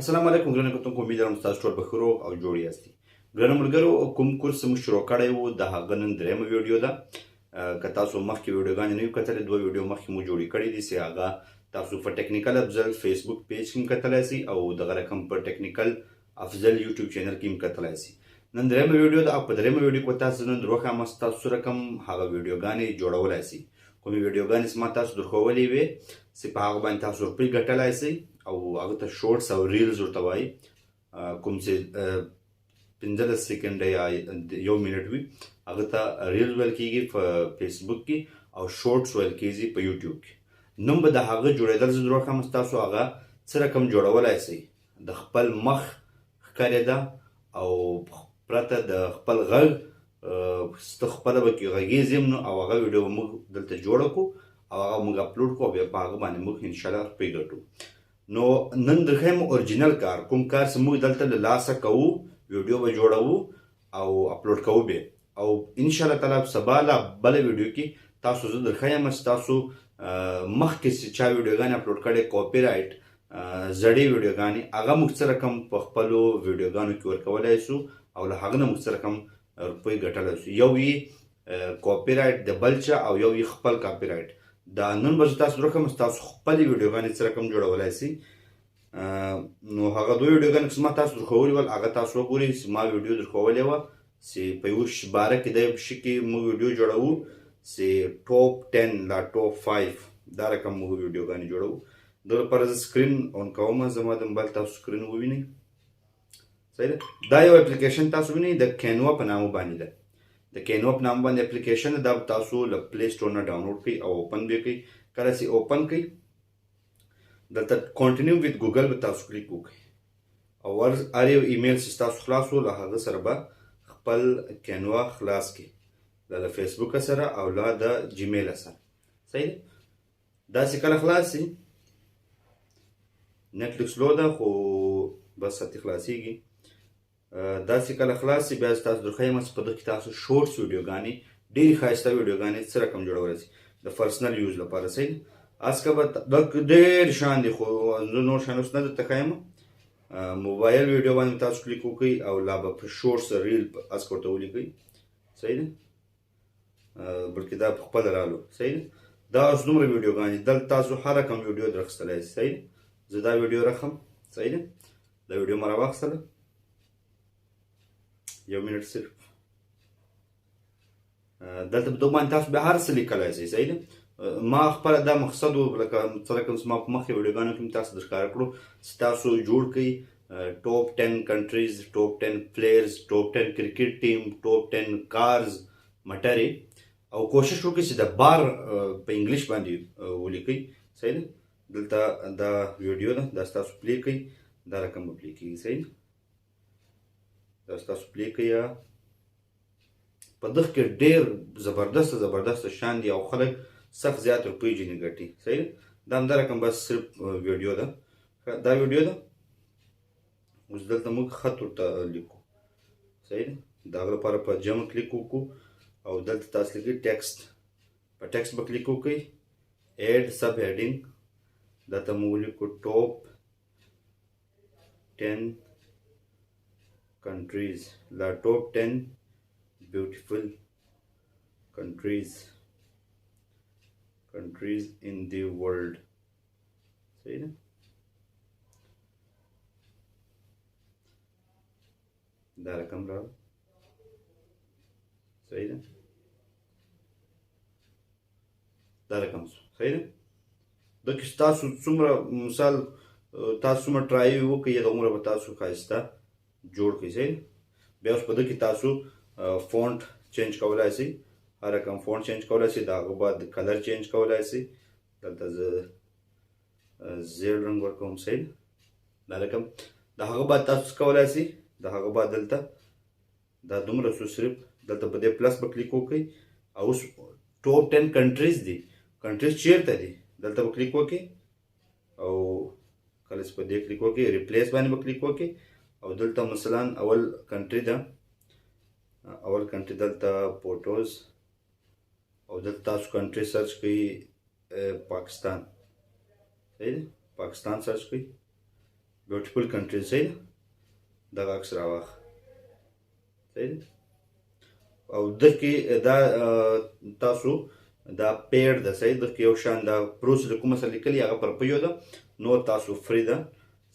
السلام علیکم ګرانو کتونکو، امید لرم تاسو ټول بخیر او جوړ یاستئ. ګرانو ملګرو، کوم کورس موږ شروع کړی و د هغه نن درېیمه ویډیو ده. که تاسو مخکې ویډیوګانې نه یو کتلې، دوه ویډیو مخکې مو جوړې کړي دي چې هغه تاسو په ټیکنیکل افضل فیسبوک پیج کې هم کتلی سئ او دغه رقم په ټیکنیکل افضل یوټیوب چینل کې هم کتلی سئ. نن درېیمه ویډیو ده او په درېیمه ویډیو کې تاسو نن دروښیم ستاسو سره کوم هغه ویډیوګانې جوړولی سئ. کومې ویډیوګانې چې ما تاسو درښولې وې چې په هغه باندې تاسو روپۍ ګټلی سئ او هغه ته شورټس او ریلز ورته وایي، کوم چې 15 سیکنډه یا 1 منټ وي هغه ته ریلز ویل کېږي په فیسبوک کې او شورټس ویل کېږي په یوټیوب کې. نن به د هغه جوړېدل زه دروښیم ستاسو هغه څه رقم جوړولی سئ. د خپل مخ ښکارېده او پرته د خپل غږ ته خپله به کې غږیږي نو او هغه ویډیو به موږ دلته جوړه کړو او هغه موږ اپلوډ کړو او بیا په هغه باندې موږ انشاءالله روپۍ ګټو. نو نن درښیم اورجینل کار، کوم کار چې موږ دلته له لاسه کوو، ویډیو به جوړوو او اپلوډ کوو بیا او انشاءالله تعالی سبا لا بله ویډیو کې تاسو زه درښیم چې تاسو مخکې چې چا ویډیوګانې اپلوډ کړې کاپي رایټ زړې ویډیوګانې هغه موږ څه رقم په خپلو ویډیوګانو کې ورکولی شو او له هغه نه موږ څه رقم روپۍ ګټلی شو. یو یې کاپي رایټ د بل چا او یو یې خپل کاپي رایټ. دا نن به زه تاسو درښیم چې تاسو خپلې ویډیوګانې څه رقم جوړولی سئ. نو هغه دوه ویډیوګانې چې ما تاسو درښولي ول هغه تاسو وګورئ چې ما ویډیو درښولې وه چې په یوه باره کې د شي کې موږ ویډیو جوړوو چې ټاپ 10 لا ټاپ 5 دا رقم موږ ویډیوګانې جوړوو. د لپاره زه سکرین اون کوم، زما د موبایل تاسو سکرین ووینئ. صحیح ده. دا یو اپلیکیشن تاسو وینئ د کینوا په نامه باندې ده. د کینوا په نامه باندې اپلیکیشن ده. دا تاسو له پلی سټور نه ډاونلوډ کړئ او اوپن به کړئ. کله چې اوپن کړئ دلته کنټینیو ویت ګوګل به تاسو کلیک وکړئ او هر یو ایمیل چې تاسو خلاص و له هغه سره به خپل کینوا خلاص کړئ، له د فیسبوک سره او له د جیمیل سره. صحیح ده. داسې کله خلاص شي نت لږ سلو ده خو بس هتې خلاصېږي. داسې کله خلاص شي بیا تاسو درښیم چې په دغه کې تاسو شورټس ویډیوګانې ډېرې ښایسته ویډیوګانې څه رقم جوړولی شئ د پرسنل یوز لپاره. صحیح ده. از که به ډېر شیان دي خو زه نور شیان اوس نه درته ښیم. موبایل ویډیو باندې تاسو کلیک وکړئ او لا به په شورټس ریل از که ورته ولیکئ. صحیح ده. بلکې دا په خپله رالو. صحیح ده. دا اوس دومره ویډیوګانې دلته تاسو هر رقم ویډیو درخیستلی شئ. صحیح ده. زه دا ویډیو رقم صحیح ده. دا ویډیو ما راواخیستله 1 منټ صرف. دلته په دغه باندې تاسو بیا هر څه لیکلی شئ. صحیح ده. ما خپله دا مقصد و لکه څه رقم چې ما په مخکې ویډیوګانو کې هم تاسو درښکاره کړو چې تاسو جوړ کړئ ټاپ 10 کنټریز، ټاپ 10 پلیئرز، ټاپ 10 کرکټ ټیم، ټاپ 10 کارز مټرې او کوشش وکړئ چې د بار په انګلیش باندې ولیکئ. صحیح ده. دلته دا ویډیو ده، دا ستاسو پلی کړئ، دا رقم به پلی کېږي. صحیح ده. دا ستاسو پلی کړئ. په دغه کې ډېر زبردسته شیان دي او خلک سخت زیات روپۍ ځینې ګټي. صحیح ده. دا همدا رقم بس صرف ویډیو ده. دا ویډیو ده. اوس دلته موږ خط ورته لیکو. صحیح ده. د هغه لپاره په جمع کلیک وکړو او دلته تاسو لیکئ ټیکسټ. په ټیکسټ به کلیک وکړئ. ایډ سب هیډینګ دلته موږ ولیکو ټاپ 10 کنټریز، لا ټاپ 10 بیوټیفل countries in the world. صحیح ده. دا رقم راغله. صحیح ده. دا رقم شو. صحیح ده. دغه کې تاسو څومره مثال تاسو څومره ټرای وکړئ هغومره به تاسو ښایسته جوړ کړئ. صحیح ده. بیا اوس په دغه کې تاسو فونټ چینج کولی شئ، هر رقم فونټ چینج کولی شئ، د هغه بعد کلر چینج کولی شئ. دلته زه زیړ رنګ ورکوم. صحیح ده. دا رقم د هغه بعد تاسو څه کولی شئ، د هغه بعد دلته دا دومره شو صرف دلته په دې پلس به کلیک وکړئ او اوس ټاپ 10 کنټریز دي. کنټریز چیرته دي دلته به کلیک وکړئ او کله چې په دې کلیک وکړئ ریپلیس باندې به کلیک وکړئ او دلته مثلا اول کنټري ده، اول کنټري دلته فوټوز او دلته تاسو کنټري سرچ کړئ پاکستان. صحیح ده. پاکستان سرچ کړئ. بیوټیفل کنټریز صحیح ده دغه عکس راواخ صحیح ده او دغه دا تاسو دا پیډ ده صحیح دغه یو شان دا پروس د کومه سره لیکلی هغه پر پیو ده نو تاسو فری ده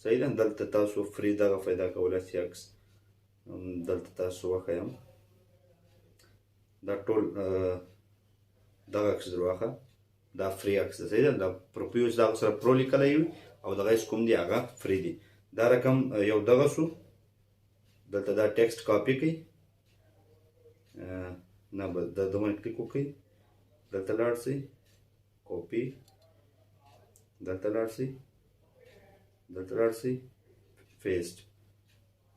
صحیح ده دلته تاسو فری دغه پیدا کولای شئ عکس دلته تاسو وښیم دا ټول دغه عکس درواخه دا فری عکس ده صحیح ده دا پروپیوس دغه سره پرو لیکلی وي او دغه یې کوم دی هغه فری دی دا رقم یو دغه سو دلته دا ټیکسټ کاپی کړئ نه بس دا دومره کلیک وکړئ دلته لاړ شئ کاپی دلته لاړ شئ دلته لاړ شئ پیسټ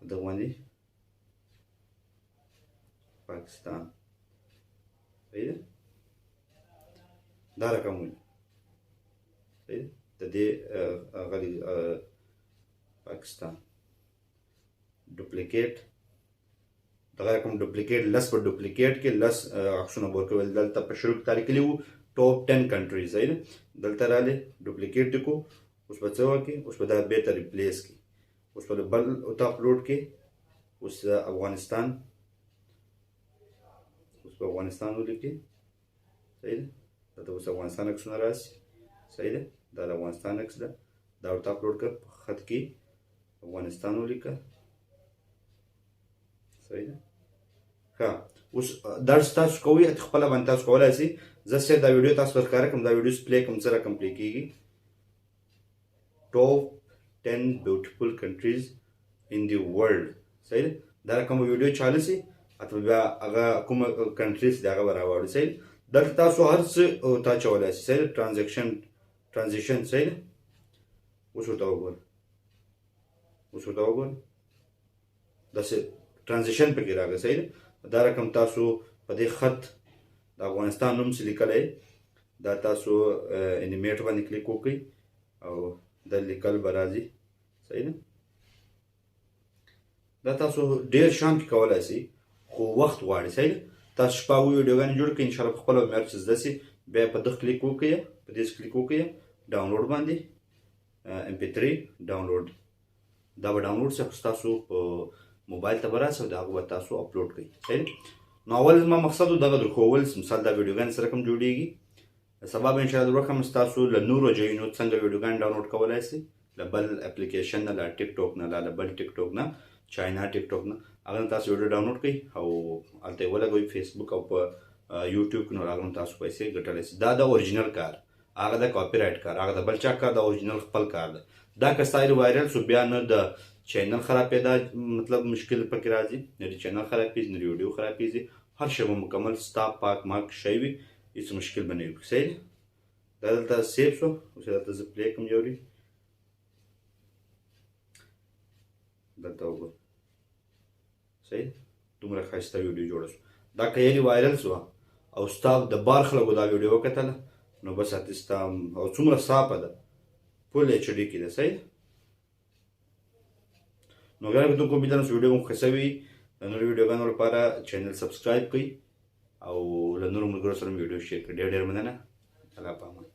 دغه باندې پاکستان صحیح ده دا رقم وي صحیح ده د دې غلي پاکستان ډوپلیکیټ دغه رقم ډوپلیکیټ لس په ډوپلیکیټ کې لس عکسونه به ورکول دلته په شروع کې لیکلي وو ټاپ 10 کنټریز صحیح ده دلته راغلی ډوپلیکیټ کو اوس به څه وکړي اوس به دا بیرته ریپلیس کړي اوس به بل ته اپلوډ کړي اوس افغانستان اوس په افغانستان ولیکي صحیح ده دلته اوس افغانستان عکسونه راشي صحیح ده دا د افغانستان عکس ده دا ورته اپلوډ کړه په خط کې افغانستان ولیکه صحیح ده ښه اوس درس تاسو کوئ خپله باندې تاسو کولی شئ زه صرف دا ویډیو تاسو ته ښکاره کړم دا ویډیو پلی کوم څه رقم پلی کېږي ټاپ 10 بیوټیفل کنټریز ان دی ورلډ صحیح ده دا رقم ویډیو چالو شي اتو بیا هغه کومه کنټریز دی هغه به راوړي صحیح دلته تاسو هر څه تا چولی شئ صحیح ترانزیکشن صحیح ده اوس ورته وګوره داسې ترانزیشن پکې راغلی صحیح ده دا رقم تاسو په دې خط د افغانستان نوم چې لیکلی دا تاسو انیمیټ باندې کلیک وکړئ او دا لیکل به راځي صحیح ده دا تاسو ډېر شان کې کولی شئ خو وخت غواړي صحیح ده تاسو شپږ ویډیوګانې جوړ کړئ انشاءالله په خپله به معیار چې زده شي بیا په دغه کلیک وکړئ په دې کلیک وکړئ ډاونلوډ باندې MP3 ډاونلوډ دا به ډاونلوډ شي خو ستاسو په موبایل ته به راشي او د هغه به تاسو اپلوډ کړئ صحیح نو اول زما مقصد و دغه درښوول مثال دا ویډیوګانې سره کوم جوړېږي سبا به انشاءالله درښیم ستاسو له نورو ځایونو څنګه ویډیوګانې ډاونلوډ کولی شئ له بل اپلیکیشن نه له ټیک ټاک نه له بل ټیک ټاک نه چاینا ټیک ټاک نه هغه نه تاسو ویډیو ډاونلوډ کړئ او هلته یې ولګوئ فیسبوک او په یوټیوب کې نو هغه نه تاسو پیسې ګټلی شئ دا د اورجینل کار هغه د کاپي رایټ کار هغه د بل چا کار د اورجینل خپل کار ده دا که ستا وایرل سو بیا نه د چینل خرابېدا مطلب مشکل پکې راځي نه د چینل خرابېږي نه د ویډیو خرابېږي هر شی به مکمل ستا پاک ماک شی وي هېڅ مشکل به نه وي صحیح دا دلته سیف شو اوس دلته زه پلی کوم جوړي دلته وګوره صحیح دومره ښایسته ویډیو جوړه شو دا که یعنې وایرل شوه او ستا د بار خلکو دا ویډیو وکتله نو بس اتې ستا او څومره صافه ده فل HD کې ده صحیح نو ګرانو کتونکو امید لرم چې ویډیو مو ښه شوي د نورو ویډیوګانو لپاره چینل سبسکرایب کړئ او له نورو ملګرو سره مې ویډیو شیر کړئ ډېر ډېر مننه الله پامان